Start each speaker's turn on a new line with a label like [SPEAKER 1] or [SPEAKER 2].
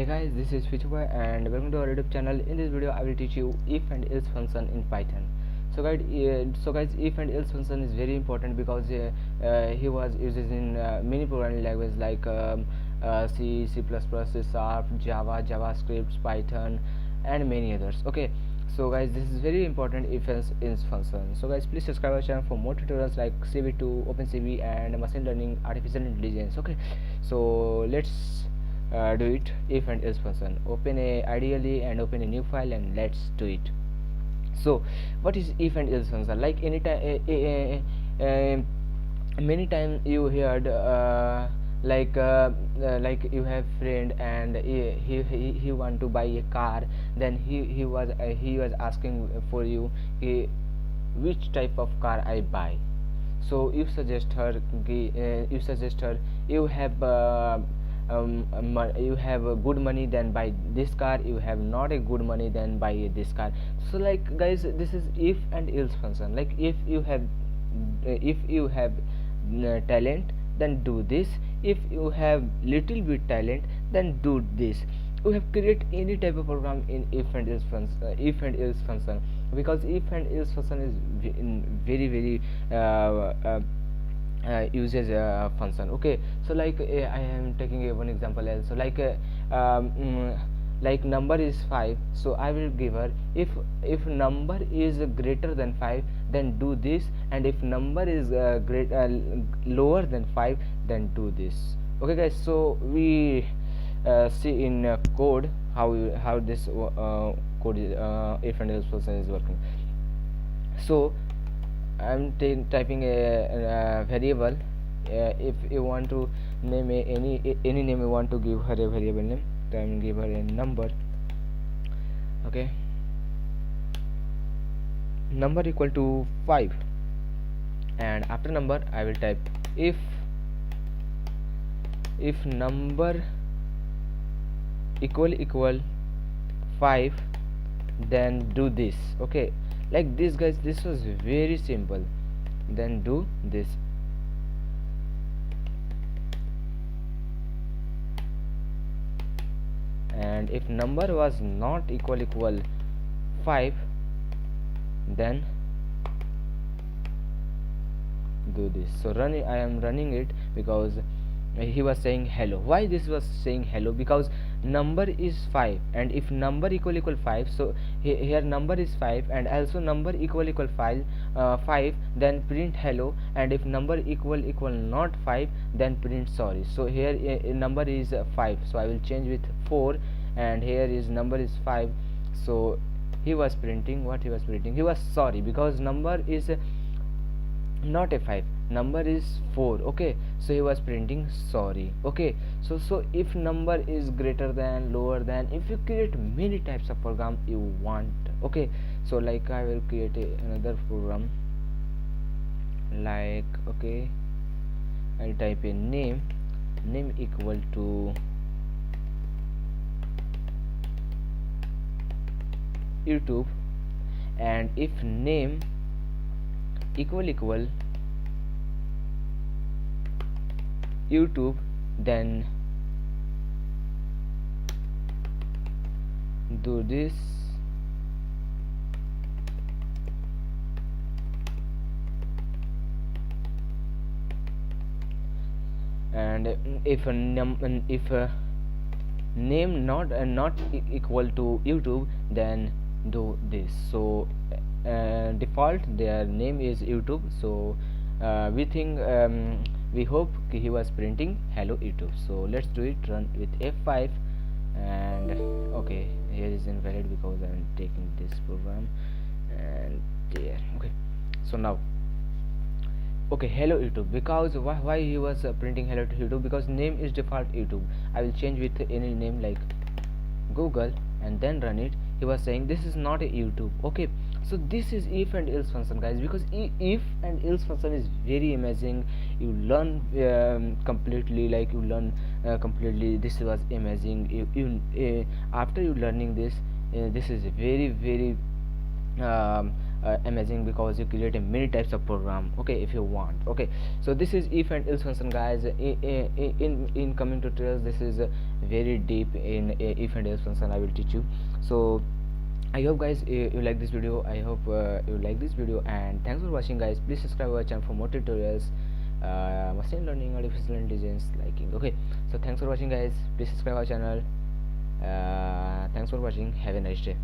[SPEAKER 1] Hey guys, this is Futureboy and welcome to our YouTube channel. In this video, I will teach you if and else function in Python. So guys, if and else function is very important because he was used in many programming languages like C, C++, C Sharp, Java, JavaScript, Python, and many others. Okay, so guys, this is very important if and else function. So guys, please subscribe our channel for more tutorials like CV2, OpenCV, and machine learning, artificial intelligence. Okay, so let's do it. If and else function, open a ideally and open a new file and let's do it. So what is if and else function? Like anytime many times you heard like you have friend and he want to buy a car, then he was asking for you, which type of car I buy. So you suggest her you have you have a good money, then buy this car. You have not a good money, then buy this car. So like guys, this is if and else function. Like if you have talent, then do this. If you have little bit talent, then do this. You have create any type of program in if and else function, because if and else function is very very uses a function. Okay, so like I am taking one example also, like number is 5, so I will give her, if number is greater than 5, then do this, and if number is lower than 5, then do this. Okay guys, so we see in code how this code is, if and else function is working. So I'm typing a variable. If you want to name any name, you want to give her a variable name, then give her a number. Okay, number equal to 5, and after number I will type if number equal 5, then do this. Okay, like this guys, this was very simple. Then do this. And if number was not equal 5, then do this. So I am running it because he was saying hello. Why this was saying hello? Because number is 5, and if number equal 5, so here number is 5 and also number equal 5, then print hello. And if number equal not 5, then print sorry. So here number is 5, so I will change with 4, and here is number is 5. So he was printing what he was printing. He was sorry because number is not a 5, number is 4. Okay, so he was printing sorry. Okay, so if number is greater than, lower than, if you create many types of program you want. Okay, so like I will create another program, like, okay, I'll type in name equal to YouTube, and if name equal YouTube, then do this. And if name not equal to YouTube, then do this. So default their name is YouTube, so we hope he was printing hello YouTube. So let's do it. Run with F5, and okay, here is invalid because I am taking this program, and there. Okay, so now, okay, hello YouTube, because why he was printing hello to YouTube? Because name is default YouTube. I will change with any name like Google and then run it. He was saying this is not a YouTube. Okay, so this is if and else function guys, because if and else function is very amazing. You learn completely, like you learn completely. This was amazing. After you learning this, this is very very amazing, because you create a many types of program, okay, if you want. Okay, so this is if and else function, guys. In coming tutorials, this is very deep in if and else function I will teach you. So I hope, guys, you like this video. I hope you like this video, and thanks for watching, guys. Please subscribe our channel for more tutorials, machine learning, artificial intelligence, liking. Okay, so thanks for watching, guys. Please subscribe our channel. Thanks for watching. Have a nice day.